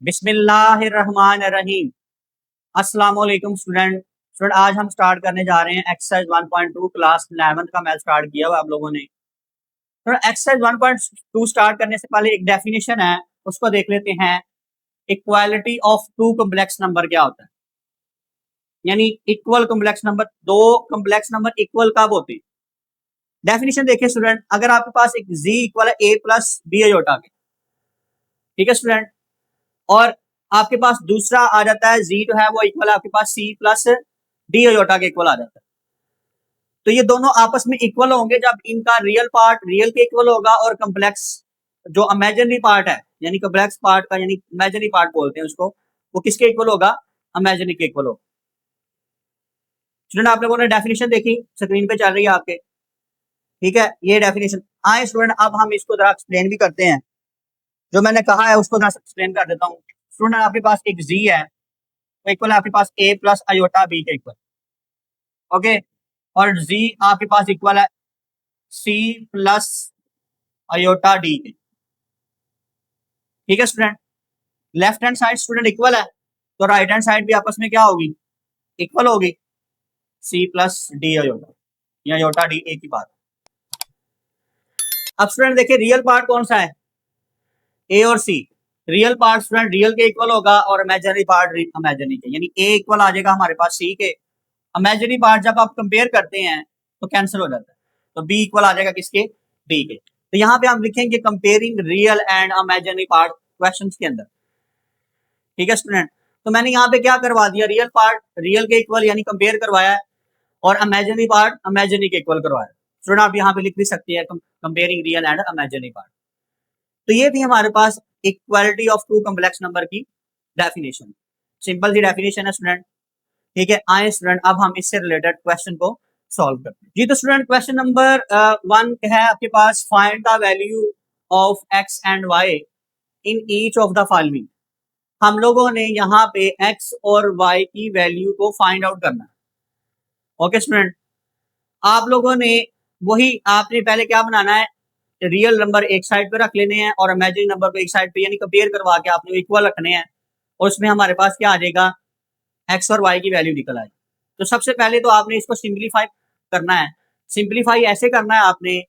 बिस्मिल्लाहिर्रहमानिर्रहीम। अस्सलाम वालेकुम स्टूडेंट। आज हम स्टार्ट करने जा रहे हैं एक्सरसाइज 1.2 क्लास 11 का मैथ स्टार्ट किया हुआ आप लोगों ने। एक्सरसाइज 1.2 स्टार्ट करने से पहले एक डेफिनेशन है, उसको देख लेते हैं। Equality of two complex number क्या होता है, यानी इक्वल कॉम्प्लेक्स नंबर, दो कॉम्प्लेक्स नंबर इक्वल कब होते हैं। डेफिनेशन देखिए स्टूडेंट, अगर आपके पास एक z इक्वल है a प्लस बी आयोटा के, ठीक है स्टूडेंट, और आपके पास दूसरा आ जाता है z जो है वो इक्वल है आपके पास c प्लस डी आयोटा के इक्वल आ जाता है। तो ये दोनों आपस में इक्वल होंगे जब इनका रियल पार्ट रियल के इक्वल होगा और कॉम्प्लेक्स जो इमेजिनरी पार्ट है, यानी कॉम्प्लेक्स पार्ट का, यानी इमेजिनरी पार्ट बोलते हैं उसको, वो किसके इक्वल होगा, इमेजिनरी के इक्वल होगा। स्टूडेंट आप लोगों ने डेफिनेशन देखी, स्क्रीन पे चल रही है आपके, ठीक है, ये डेफिनेशन। आए स्टूडेंट अब हम इसको जरा एक्सप्लेन भी करते हैं, जो मैंने कहा है उसको जरा एक्सप्लेन कर देता हूँ। स्टूडेंट आपके पास एक z है, तो इक्वल है आपके पास a प्लस आयोटा b के इक्वल, ओके, और z आपके पास इक्वल है c प्लस आयोटा d के, ठीक है student. Left hand side student equal है, तो राइट हैंड साइड भी आपस में क्या होगी, इक्वल होगी, c प्लस डी आयोटा, या आयोटा डी एक ही बात। अब स्टूडेंट देखिए रियल पार्ट कौन सा है, a और c। Real part student real के इक्वल होगा और इमेजिनरी पार्ट इमेजिनरी के, यानी a इक्वल आ जाएगा हमारे पास c के। इमेजिनरी पार्ट जब आप कंपेयर करते हैं तो कैंसिल हो जाता है, तो b इक्वल आ जाएगा किसके, d के। तो यहाँ पे हम लिखेंगे comparing real and imaginary part question के अंदर, ठीक है स्टूडेंट। तो मैंने यहाँ पे क्या करवा दिया, रियल पार्ट रियल के इक्वल यानी कंपेयर करवाया है, और इमेजिनरी पार्ट इमेजिनरी के इक्वल करवाया। स्टूडेंट आप यहाँ पे लिख भी सकते हैं comparing real and imaginary part. तो ये थी हमारे पास equality of two complex number की डेफिनेशन, सिंपल सी डेफिनेशन है स्टूडेंट, ठीक है। आए स्टूडेंट अब हम इससे रिलेटेड क्वेश्चन को सॉल्व करते हैं जी। तो स्टूडेंट क्वेश्चन नंबर 1 है आपके पास, find the value of x and y in each of the following. हम लोगों ने यहाँ पे x और y की वैल्यू को फाइंड आउट करना है, ओके स्टूडेंट। आप लोगों ने वही, आपने पहले क्या बनाना है, रियल नंबर एक साइड पे रख लेने हैं और इमेजिनरी नंबर को एक साइड पे, यानी कंपेयर करवा के आपने इक्वल रखने हैं, और उसमें हमारे पास क्या आ जाएगा, एक्स और वाई की वैल्यू निकल आएगी। तो सबसे पहले तो आपने इसको सिंप्लीफाई करना है। सिंप्लीफाई ऐसे करना है आपने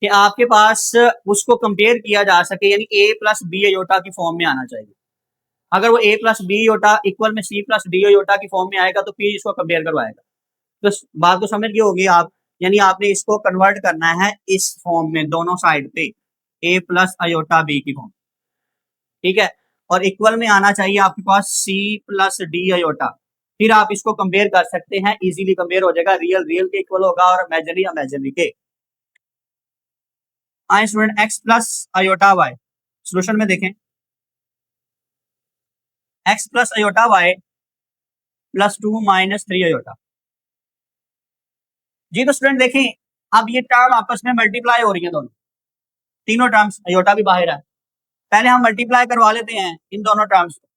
कि आपके पास उसको कंपेयर किया जा सके, यानी ए प्लस बी आयोटा की फॉर्म में आना चाहिए। अगर वो ए प्लस बी आयोटा इक्वल में सी प्लस डी आयोटा की फॉर्म में आएगा तो फिर इसको कंपेयर करवाएगा। तो बात को समझ गए होगी आप, यानी आपने इसको कन्वर्ट करना है इस फॉर्म में, दोनों साइड पे ए प्लस आयोटा बी की फॉर्म, ठीक है। और इक्वल में आना चाहिए आपके पास सी प्लस डी आयोटा, फिर आप इसको कंपेयर कर सकते हैं, इजीली कंपेयर हो जाएगा, रियल रियल के इक्वल होगा और इमेजिनरी इमेजिनरी के। आए student X plus iota Y, solution में देखें, X plus iota Y plus 2 minus 3 iota जी। तो स्टूडेंट देखें, अब ये टर्म आपस में मल्टीप्लाई हो रही है, दोनों तीनों टर्म्स, आयोटा भी बाहर है। पहले हम मल्टीप्लाई करवा लेते हैं इन दोनों टर्म्स को।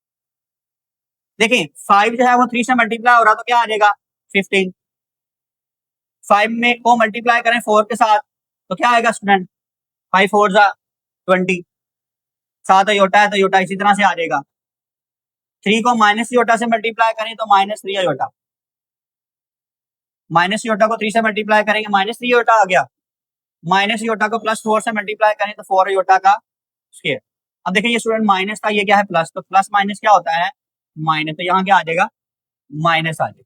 देखें 5 जो है वो 3 से मल्टीप्लाई हो रहा, तो क्या आ जाएगा 15। 5 में को मल्टीप्लाई करें 4 के साथ तो क्या आएगा स्टूडेंट, 5 4 जा 20, साथ आयोटा है तो आयोटा इसी तरह से आ जाएगा। 3 को माइनस आयोटा से मल्टीप्लाई करें तो माइनस 3 आयोटा, माइनस आयोटा को 3 से मल्टीप्लाई करेंगे माइनस 3 आयोटा आ गया, माइनस आयोटा को प्लस 4 से मल्टीप्लाई करें तो 4 आयोटा का स्क्वायर। अब देखिए ये स्टूडेंट माइनस का ये क्या है प्लस, तो प्लस माइनस क्या होता है माइनस, तो यहाँ क्या आ जाएगा माइनस आ जाएगा,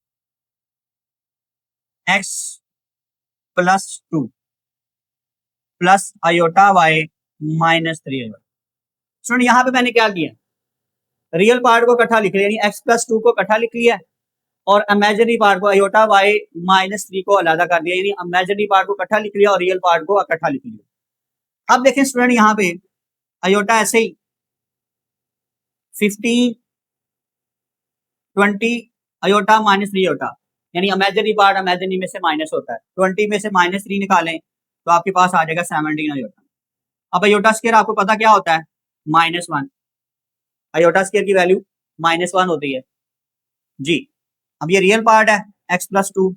x plus 2 plus iota y minus 3 iota. Student यहाँ पे मैंने क्या किया, रियल पार्ट को इकट्ठा लिख लिया, यानी एक्स प्लस 2 को इकट्ठा लिख लिया, और इमेजिनरी पार्ट को आयोटा वाई माइनस 3 को अलग कर दिया, यानी इमेजिनरी पार्ट को इकट्ठा लिख लिया और रियल पार्ट को इकट्ठा लिख लिया। अब देखें स्टूडेंट यहाँ पे आयोटा ऐसे ही 15 20 आयोटा माइनस 3 आयोटा, यानी इमेजिनरी पार्ट इमेजिनरी में से माइनस होता है, 20 में से माइनस 3 निकालें तो आपके पास आ जाएगा 17 आयोटा। अब आयोटा स्क्वायर आपको पता क्या होता है -1, आयोटा स्क्वायर की वैल्यू -1 होती है जी। अब ये रियल पार्ट है x प्लस 2,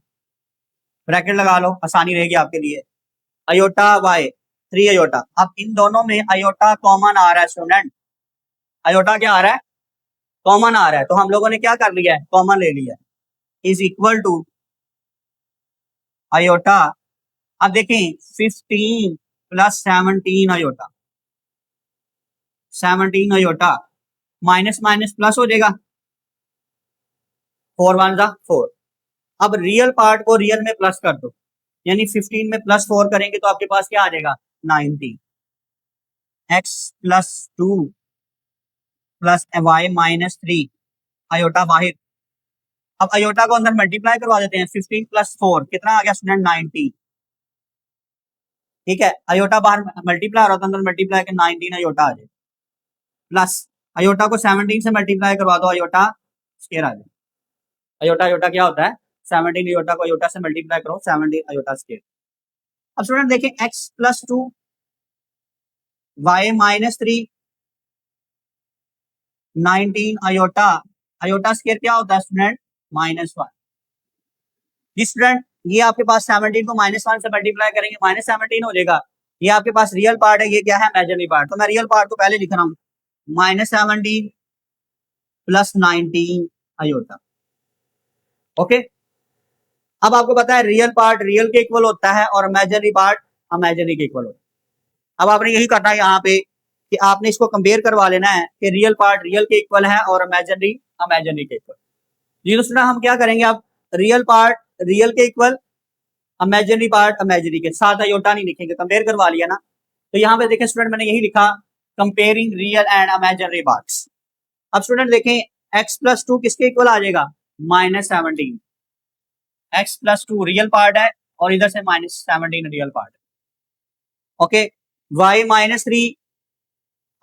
ब्रैकेट लगा लो आसानी रहेगी आपके लिए, आयोटा वाई 3 आयोटा। अब इन दोनों में आयोटा कॉमन आ रहा है स्टूडेंट, आयोटा क्या आ रहा है कॉमन आ रहा है, तो हम लोगों ने क्या कर लिया है, कॉमन ले लिया है, इज इक्वल टू आयोटा। अब देखें 15 plus 17 iota, 17 iota minus minus plus हो जाएगा, 4 1 जा 4। अब रियल पार्ट को रियल में प्लस कर दो, यानी 15 में प्लस 4 करेंगे तो आपके पास क्या आ जाएगा 90, x plus 2 plus y minus 3 iota बाहर। अब आयोटा को अंदर मल्टीप्लाई करवा देते हैं, 15 प्लस 4 कितना आ गया स्टूडेंट 90, ठीक है। आयोटा बाहर मल्टीप्लाई हो रहा था, अंदर मल्टीप्लाई के 19 आयोटा आ जाए, प्लस आयोटा को 17 से मल्टीप्लाई करवा दो, आयोटा स्क्वायर आ जाए। आयोटा आयोटा क्या होता है, 17 आयोटा को आयोटा से मल्टीप्लाई करो, 17 आयोटा स्क्वायर। अब स्टूडेंट देखें x plus 2 y minus 3 19 iota, iota square क्या होता है स्टूडेंट -1। स्टूडेंट ये आपके पास 17 को -1 से मल्टीप्लाई करेंगे -17 हो जाएगा। ये आपके पास रियल पार्ट है, ये क्या है इमेजिनरी पार्ट, तो मैं रियल पार्ट को पहले लिख रहा हूँ -17 प्लस 19 आयोटा, ओके। अब आपको पता है रियल पार्ट रियल के इक्वल होता है और इमेजिनरी पार्ट इमेजिनरी के इक्वल होता है। अब आपने यही करना है यहाँ पे कि आपने इसको कंपेयर करवा लेना है कि रियल पार्ट रियल के इक्वल है और इमेजिनरी इमेजिनरी के इक्वल। जी दोस्तों हम क्या करेंगे, अब रियल पार्ट रियल के इक्वल, इमेजिनरी पार्ट इमेजिनरी के साथ, आयोटा नहीं लिखेंगे, कंपेयर करवा लिया ना। तो यहाँ पे देखें स्टूडेंट मैंने यही लिखा comparing real and imaginary parts. अब स्टूडेंट देखें x प्लस 2 किसके इक्वल आ जाएगा -17, x प्लस 2 रियल पार्ट है और इधर से -17 रियल पार्ट है, okay. y minus 3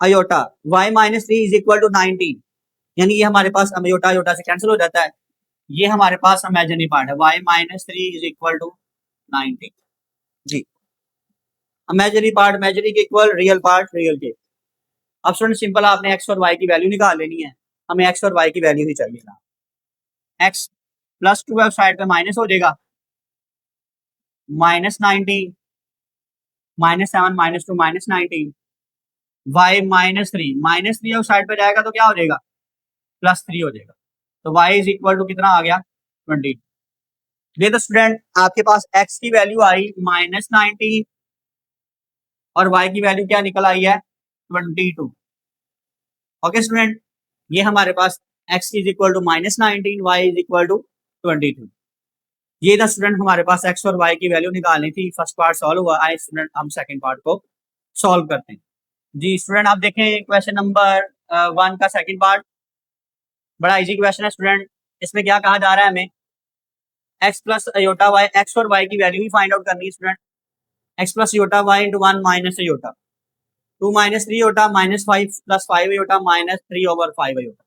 iota, y minus 3 is equal to 19, यानी ये हमारे पास आयोटा आयोटा से कैंसिल हो जाता है, ये हमारे पास इमेजिनरी पार्ट है, y minus 3 is equal to 19। जी इमेजिनरी पार्ट इमेजिनरी के इक्वल, रियल पार्ट रियल के। अब स्टूडेंट सिंपल आपने x और y की वैल्यू निकाल लेनी है, हमें x और y की वैल्यू ही चाहिए ना। x प्लस 2 साइड पे माइनस हो जाएगा, -19 -7 -2 -19, y -3 उस साइड पे जाएगा तो क्या हो जाएगा +3 हो जाएगा, तो y इज इक्वल टू कितना आ गया 20। ये तो स्टूडेंट आपके पास x की वैल्यू आई -19 और y की वैल्यू क्या निकल आई है 22, ओके स्टूडेंट। ये हमारे पास x is equal to -19, y is equal to 22। ये था स्टूडेंट हमारे पास x और y की वैल्यू निकालनी थी। फर्स्ट पार्ट सॉल्व हुआ, आए स्टूडेंट हम सेकंड पार्ट को सॉल्व करते हैं। जी स्टूडेंट आप देखें क्वेश्चन नंबर 1 का सेकंड पार्ट, बड़ा इजी क्वेश्चन है स्टूडेंट। इसमें क्या कहा जा रहा है, हमें x plus iota y, x और y की वैल्यू ही फाइंड आउट करनी है student. x plus iota y into 1 minus iota, 2 minus 3 iota -5 plus 5 iota -3/5 iota.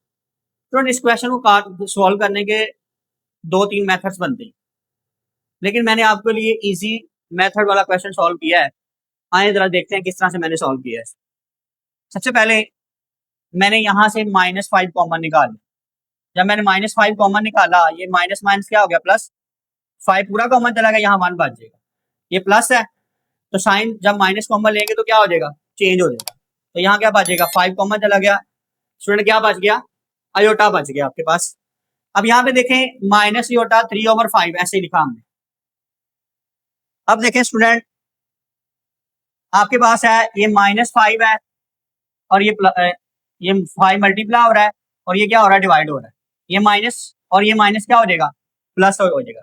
Student इस क्वेश्चन को सॉल्व करने के 2-3 मेथड्स बनते हैं, लेकिन मैंने आपके लिए इजी मेथड वाला क्वेश्चन सॉल्व किया है। आए जरा देखते हैं किस तरह से मैंने सॉल्व किया है। सबसे पहले मैंने यहाँ से -5 कॉमन निकाल, जब मैंने -5 कॉमन निकाला, ये माइनस माइनस क्या हो गया +5 पूरा कॉमन चला गया, यहाँ 1 बच जाएगा, ये प्लस है तो साइन जब माइनस कॉमन लेंगे तो क्या हो जाएगा चेंज हो जाएगा, तो यहाँ क्या बचेगा 5 कॉमन चला गया, स्टूडेंट क्या बच गया अयोटा बच गया आपके पास। अब यहाँ पे देखें माइनस अयोटा 3/5 ऐसे लिखा हमने। अब देखें स्टूडेंट आपके पास है ये -5 है और ये 5 मल्टीप्लाई हो रहा है और ये क्या हो रहा है डिवाइड हो रहा है, ये माइनस और ये माइनस क्या हो जाएगा प्लस हो जाएगा,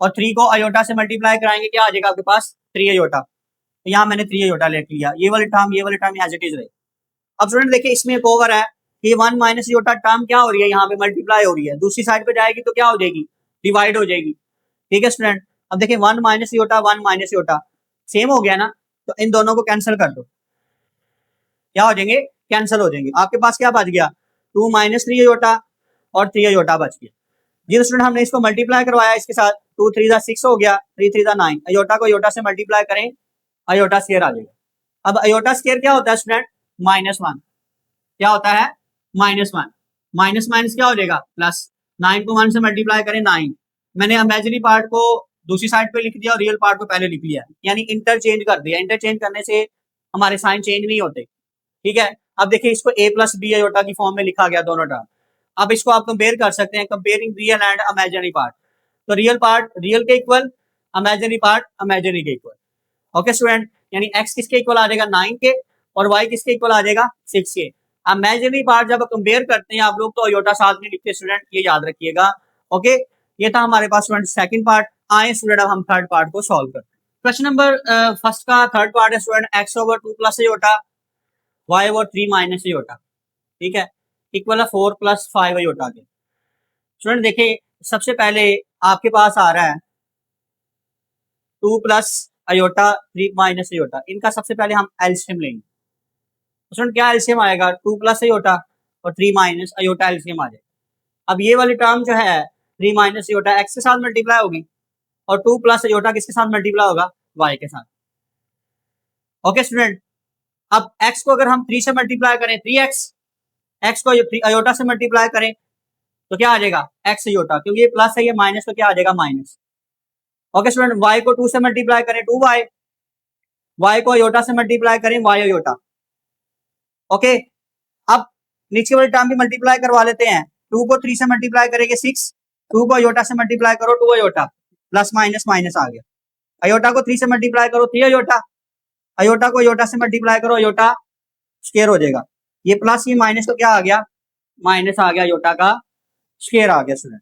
और 3 को अयोटा से मल्टीप्लाई कराएंगे क्या आ जाएगा आपके पास 3 अयोटा, तो यहाँ मैंने 3 अयोटा ले लिया, ये वाली टर्म एज इट इज रहे। अब स्टूडेंट देखिए इसमें एक ओवर है कि 1 माइनस अयोटा टर्म क्या हो रही है यहाँ पे मल्टीप्लाई हो रही है, दूसरी साइड पे जाएगी तो क्या हो जाएगी डिवाइड हो जाएगी, ठीक है स्टूडेंट। अब देखिए 1 minus aorta 1 minus aorta same हो गया ना, तो इन दोनों को कैंसिल कर दो, क्या हो जाएंगे कैंसिल हो जाएंगे, आपके पास क्या बच गया 2 माइनस 3 अयोटा और 3 अयोटा बच गया। जी स्टूडेंट हमने इसको मल्टीप्लाई करवाया इसके साथ, 2 3 जा 6 हो गया, 3 3 जा 9, अयोटा को अयोटा से मल्टीप्लाई करें अयोटा स्क्वायर आ जाएगा। अब अयोटा स्क्वायर क्या होता है स्टूडेंट -1, क्या होता है -1, माइनस माइनस क्या हो जाएगा प्लस, 9 को 1 से मल्टीप्लाई करें 9, मैंने इमेजिनरी पार्ट को दूसरी साइड पे लिख दिया और रियल पार्ट को पहले लिख लिया, यानी इंटरचेंज कर दिया, इंटरचेंज करने से हमारे साइन चेंज नहीं होते, ठीक है। अब देखिए इसको a प्लस बी अयोटा की फॉर्म में लिखा गया दोनों टर्म, अब इसको आप कंपेयर कर सकते हैं, comparing real and imaginary part. तो रियल पार्ट रियल के इक्वल, इमेजिनरी पार्ट इमेजिनरी के इक्वल। ओके स्टूडेंट, यानी x किसके इक्वल आ जाएगा 9 के और y किसके इक्वल आ जाएगा 6 के। इमेजिनरी पार्ट जब कंपेयर करते हैं आप लोग तो आयोटा साथ में लिखते हैं स्टूडेंट, ये याद रखिएगा। ओके, ये था हमारे पास स्टूडेंट सेकंड पार्ट। आए स्टूडेंट अब हम थर्ड पार्ट को सॉल्व करते हैं। क्वेश्चन नंबर फर्स्ट का थर्ड पार्ट है student x over 2 plus iota y over 3 minus iota, ठीक है, इक्वल है 4 प्लस 5 आयोटा के। स्टूडेंट देखिए सबसे पहले आपके पास आ रहा है 2 प्लस आयोटा 3 माइनस आयोटा, इनका सबसे पहले हम एलसीएम लेंगे। स्टूडेंट क्या एलसीएम आएगा, 2 प्लस आयोटा और 3 माइनस आयोटा एलसीएम आ जाएगा। अब ये वाली टर्म जो है 3 माइनस आयोटा एक्स के साथ मल्टीप्लाई होगी और 2 प्लस आयोटा किसके साथ मल्टीप्लाई होगा, वाई के साथ। ओके स्टूडेंट, अब x को अगर हम 3 से मल्टीप्लाई करें 3x, x को आयोटा से मल्टीप्लाई करें तो क्या आ जाएगा x आयोटा, क्योंकि ये प्लस है ये माइनस तो क्या आ जाएगा माइनस। ओके स्टूडेंट, y को 2 से मल्टीप्लाई करें 2y, y को आयोटा से मल्टीप्लाई करें y आयोटा। ओके, अब नीचे वाली टर्म भी मल्टीप्लाई करवा लेते हैं। 2 को 3 से मल्टीप्लाई करेंगे 6, 2 को आयोटा से मल्टीप्लाई करो 2 आयोटा, प्लस माइनस माइनस आ गया। आयोटा को 3 से मल्टीप्लाई करो 3 आयोटा, आयोटा को आयोटा से मल्टीप्लाई करो आयोटा स्क्वायर हो जाएगा। ये प्लस ये माइनस तो क्या आ गया माइनस आ गया, आयोटा का स्क्वायर आ गया स्टूडेंट।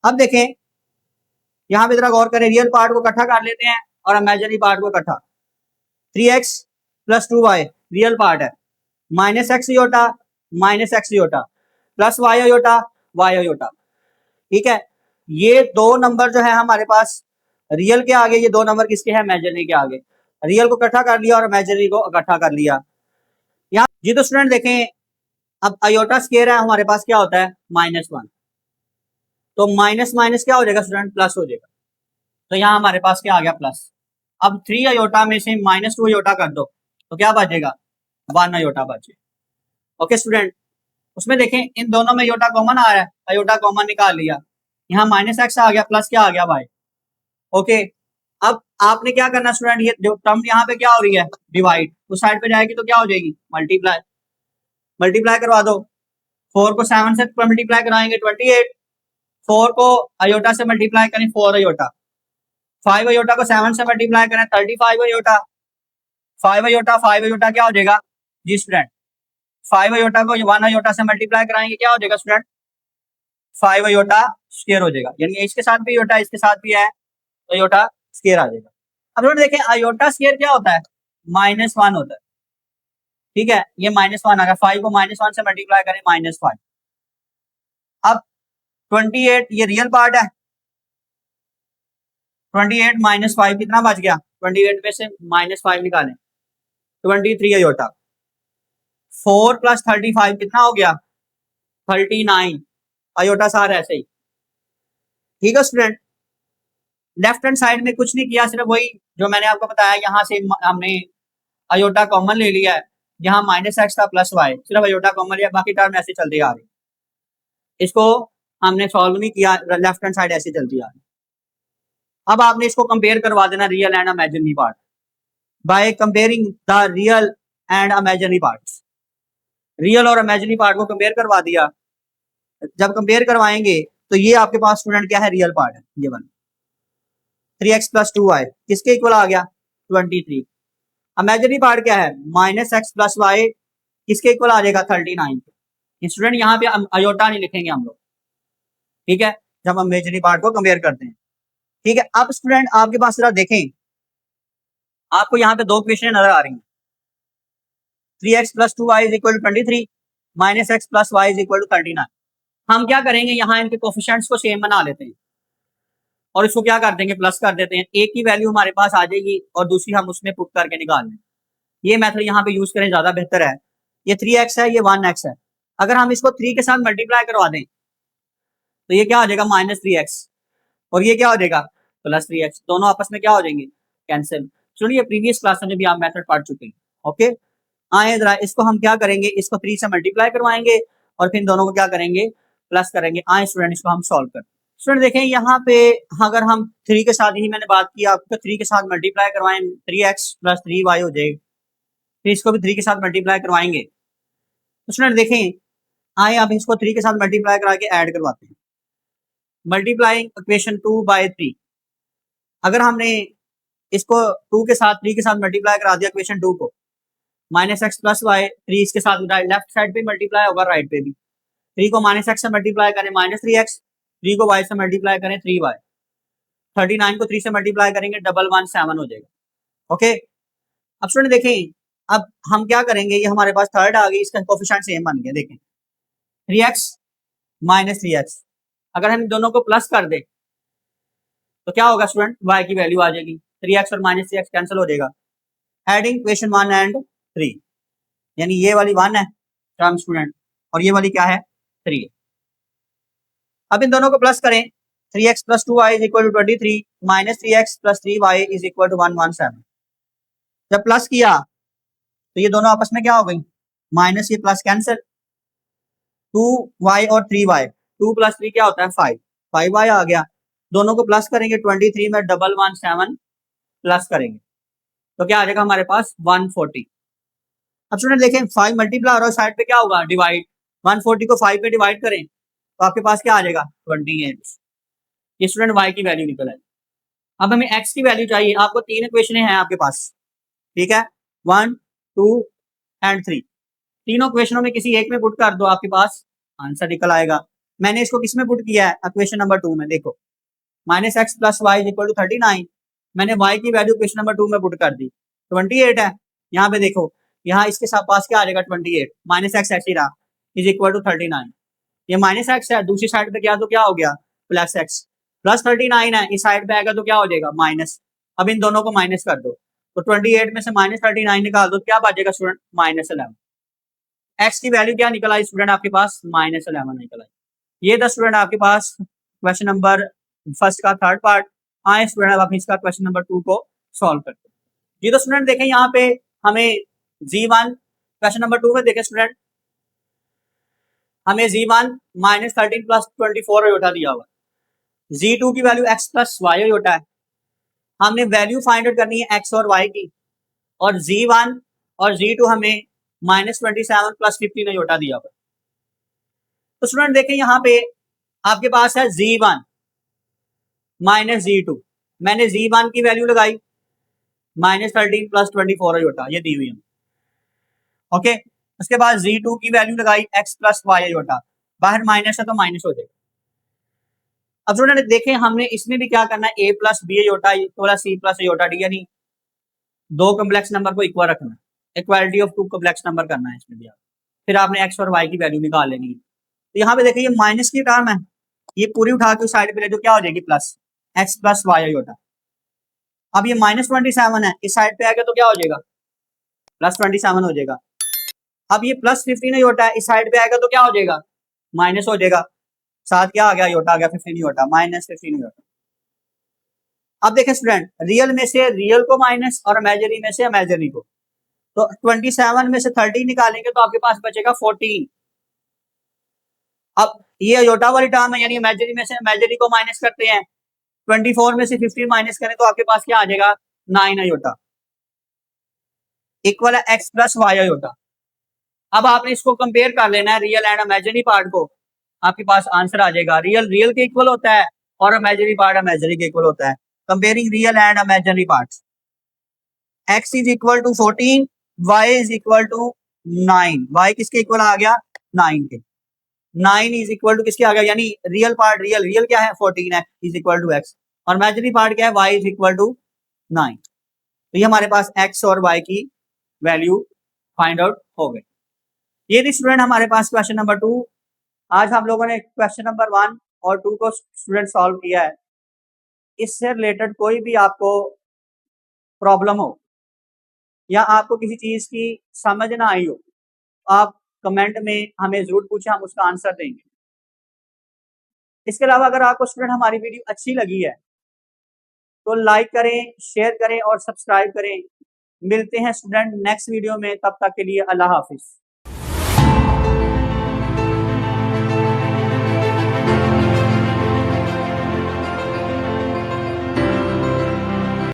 अब देखें यहां पे जरा गौर करें, रियल पार्ट को इकट्ठा कर लेते हैं और इमेजिनरी पार्ट को इकट्ठा। 3x plus 2y real part है, minus X iota minus X iota plus Y iota Y iota, ठीक है। ये दो नंबर जो है हमारे पास रियल के आगे, ये दो नंबर किसके हैं इमेजिनरी के आगे। रियल को इकट्ठा कर लिया और इमेजिनरी को इकट्ठा कर लिया। यहाँ जी तो स्टूडेंट देखें, अब आयोटा स्क्वायर है हमारे पास क्या होता है -1, तो माइनस माइनस क्या हो जाएगा स्टूडेंट प्लस हो जाएगा। तो यहाँ हमारे पास क्या आ गया प्लस। अब 3 आयोटा में से -2 आयोटा कर दो तो क्या बचेगा 1 आयोटा बचे। ओके स्टूडेंट, उसमें देखें इन दोनों में आयोटा कॉमन आ रहा है, आयोटा कॉमन निकाल लिया, यहाँ -x आ गया प्लस क्या आ गया y। ओके, अब आपने क्या करना स्टूडेंट, ये जो टर्म यहाँ पे क्या हो रही है डिवाइड, उस साइड पे जाएगी तो क्या हो जाएगी मल्टीप्लाई, मल्टीप्लाई करवा दो। 4 को 7 से मल्टीप्लाई कराएंगे 28, 4 को आयोटा से मल्टीप्लाई करें 4 आयोटा, 5 आयोटा को 7 से मल्टीप्लाई करें 35 आयोटा, 5 आयोटा 5 आयोटा क्या हो जाएगा जी स्टूडेंट, 5 आयोटा को 1 आयोटा से मल्टीप्लाई कराएंगे क्या हो जाएगा स्टूडेंट 5 आयोटा स्क्वायर हो जाएगा, यानी इसके साथ भी आयोटा इसके साथ भी है तो आयोटा स्क्वायर आ जाएगा। अब लोग देखें आयोटा स्क्वायर क्या होता है -1 होता है, ठीक है, ये -1 आ गया, 5 को -1 से मल्टीप्लाई करें -5। अब 28 ये रियल पार्ट है, 28 -5 कितना बच गया, 28 में से -5 निकालें 23 आयोटा, 4 प्लस 35 कितना हो गया 39 आयोटा सार ऐसे ही, ठीक है स्टूडेंट। लेफ्ट हैंड साइड में कुछ नहीं किया, सिर्फ वही जो मैंने आपको बताया, यहाँ से हमने आयोटा कॉमन ले लिया है, यहाँ -x था प्लस y, सिर्फ आयोटा कॉमन लिया, बाकी टर्म ऐसे चलती आ रही, इसको हमने सॉल्व नहीं किया, लेफ्ट हैंड साइड ऐसे चलती आ रही। अब आपने इसको कंपेयर करवा देना real and imaginary part by comparing the real and imaginary parts. Real और इमेजिनरी पार्ट को कंपेयर करवा दिया, जब कंपेयर करवाएंगे तो ये आपके पास स्टूडेंट क्या है रियल पार्ट है, ये बन 3x प्लस 2y किसके इक्वल आ गया 23। इमेजिनरी पार्ट क्या है -x प्लस y किसके इक्वल आ जाएगा 39। स्टूडेंट यहाँ पे आयोटा नहीं लिखेंगे हम लोग, ठीक है, जब हम इमेजिनरी पार्ट को कंपेयर करते हैं, ठीक है। अब स्टूडेंट आपके पास जरा देखें, आपको यहाँ पे दो क्वेश्चन नजर आ रही हैं, 3x plus 2y is equal to 23 -x plus y is equal to 39। हम क्या करेंगे यहाँ इनके कोफिशिएंट्स को सेम बना लेते हैं और इसको क्या कर देंगे प्लस कर देते हैं, एक की वैल्यू हमारे पास आ जाएगी और दूसरी हम उसमें पुट करके निकाल लें। ये मेथड यहाँ पे यूज करें ज्यादा बेहतर है। ये 3x है ये 1x है, अगर हम इसको 3 के साथ मल्टीप्लाई करवा दें तो ये क्या हो जाएगा -3x और ये क्या हो जाएगा +3x, दोनों आपस में क्या हो जाएंगे कैंसिल। सुनिए प्रीवियस क्लास में भी आप मेथड पढ़ चुके हैं। ओके, आए जरा इसको हम क्या करेंगे, इसको 3 से मल्टीप्लाई करवाएंगे और फिर दोनों को क्या करेंगे प्लस करेंगे। आए स्टूडेंट इसको हम सॉल्व करें। स्टूडेंट देखें यहाँ पे अगर हम 3 के साथ ही मैंने बात की आपको, 3 के साथ मल्टीप्लाई करवाएं 3x प्लस 3y हो जाएगा, फिर इसको भी 3 के साथ मल्टीप्लाई करवाएंगे। तो स्टूडेंट देखें आए अब इसको 3 के साथ मल्टीप्लाई करा के ऐड करवाते हैं। मल्टीप्लाइंग इक्वेशन 2/3, अगर हमने इसको 2 के साथ 3 के साथ मल्टीप्लाई करा दिया इक्वेशन 2 को, -x + y, 3 इसके साथ लेफ्ट साइड पे मल्टीप्लाई होगा, राइट पे भी 3 को -x से मल्टीप्लाई करें -3x, 3 को y से मल्टीप्लाई करें 3y, 39 को 3 से मल्टीप्लाई करेंगे 117 हो जाएगा। ओके, अब स्टूडेंट देखें, अब हम क्या करेंगे, ये हमारे पास थर्ड आ गई, इसका कोफिशिएंट सेम बन गया। देखें 3x - 3x, अगर हम दोनों को प्लस कर दें तो क्या होगा स्टूडेंट, y की वैल्यू आ जाएगी, 3x और -3x कैंसिल हो जाएगा। एडिंग इक्वेशन 1 एंड 3, यानी ये वाली 1 है टर्म स्टूडेंट और ये वाली क्या है 3 है। अब इन दोनों को प्लस करें, 3x + 2y = 23 -3x + 3y = 117। जब प्लस किया तो ये दोनों आपस में क्या हो गई, माइनस, ये प्लस कैंसिल, 2y और 3y, 2 + 3 क्या होता है 5y आ गया। दोनों को प्लस करेंगे, 23 में 117 प्लस करेंगे तो क्या आ जाएगा हमारे पास 140। अब स्टूडेंट देखें 5 मल्टीप्लाई और साइड पे क्या होगा डिवाइड, 140 को 5 पे डिवाइड करें तो आपके पास क्या आ जाएगा 28। ये स्टूडेंट y की वैल्यू निकल आई। अब हमें x की वैल्यू चाहिए, आपको 3 इक्वेशन हैं आपके पास, ठीक है, 1, 2 एंड 3, तीनों इक्वेशनों में किसी एक में पुट कर दो, आपके पास आंसर निकल आएगा। मैंने इसको किस में पुट किया है, इक्वेशन नंबर 2 में। देखो -x + y = 39, मैंने y की वैल्यू इक्वेशन नंबर 2 में पुट कर दी, 28 है। यहाँ पे देखो, यहाँ इसके साथ पास क्या आ जाएगा 28, -x ऐसे ही रहा, = 39, ये -x है, दूसरी साइड पे क्या तो क्या हो गया +x, +39 है, इस साइड पे आएगा तो क्या हो जाएगा माइनस। अब इन दोनों को माइनस कर दो तो 28 में से -39 निकाल दो, क्या बचेगा स्टूडेंट -11। x की वैल्यू क्या निकल आई स्टूडेंट आपके पास -11 निकल आई। ये था स्टूडेंट आपके पास क्वेश्चन नंबर फर्स्ट का थर्ड पार्ट। आए स्टूडेंट अब इसका क्वेश्चन नंबर 2 को सॉल्व करते हैं। ये तो स्टूडेंट देखें यहाँ पे हमें g1, क्वेश्चन नंबर 2 में देखें स्टूडेंट, हमें g1 -13 + 24 अयोटा दिया हुआ, g2 की वैल्यू x + y अयोटा है। हमने वैल्यू फाइंड आउट करनी है x और y की, और g1 और g2 हमें -27 + 15 अयोटा दिया हुआ। तो स्टूडेंट देखें यहाँ पे आपके पास है g1 - g2, मैंने g1 की वैल्यू लगाई -13 + 24 अयोटा, ये दी हुई है। ओके, उसके बाद g2 की वैल्यू लगाई x + y अयोटा, बाहर माइनस है तो माइनस हो जाएगा। अब स्टूडेंट देखें हमने इसमें भी क्या करना है, a + b iota = c + iota D, यानी दो कम्प्लेक्स नंबर को इक्वल रखना है, equality of two complex number करना है इसमें भी। फिर आपने x और y की वैल्यू निकाल लेनी है। तो यहाँ पे देखिए ये माइनस की टर्म है, ये पूरी उठा के उस साइड पे ले, जो क्या हो जाएगी प्लस x + y अयोटा। अब ये -27 है, इस साइड पे आएगा तो क्या हो जाएगा +27 हो जाएगा। अब ये +15 अयोटा है, इस साइड पे आएगा तो क्या हो जाएगा माइनस हो जाएगा, साथ क्या आ गया अयोटा आ गया 15 अयोटा, -15 अयोटा। अब देखें स्टूडेंट, रियल में से रियल को माइनस और इमेजिनरी में से इमेजिनरी को, तो 27 में से 30 निकालेंगे तो आपके पास बचेगा 14। अब ये अयोटा वाली टर्म है, यानी इमेजिनरी में से इमेजिनरी को माइनस करते हैं, 24 में से 15 माइनस करें तो आपके पास क्या आ जाएगा 9 अयोटा, इक्वल है x + y अयोटा। अब आपने इसको कंपेयर कर लेना है रियल एंड इमेजिनरी पार्ट को, आपके पास आंसर आ जाएगा। रियल रियल के इक्वल होता है और इमेजिनरी पार्ट इमेजिनरी के इक्वल होता है। Comparing real and imaginary parts, x = 14, y = 9, y किसके इक्वल आ गया 9 के, 9 = किसके आ गया, यानी रियल पार्ट रियल रियल क्या है 14 है = x, और इमेजिनरी पार्ट क्या है y = 9। तो ये हमारे पास x और y की वैल्यू फाइंड आउट हो गई। ये थी स्टूडेंट हमारे पास क्वेश्चन नंबर 2। आज हम लोगों ने क्वेश्चन नंबर 1 और 2 को स्टूडेंट सॉल्व किया है। इससे रिलेटेड कोई भी आपको प्रॉब्लम हो या आपको किसी चीज की समझ ना आई हो, आप कमेंट में हमें जरूर पूछें, हम उसका आंसर देंगे। इसके अलावा अगर आपको स्टूडेंट हमारी वीडियो अच्छी लगी है तो लाइक करें, शेयर करें और सब्सक्राइब करें। मिलते हैं स्टूडेंट नेक्स्ट वीडियो में, तब तक के लिए अल्लाह हाफिज।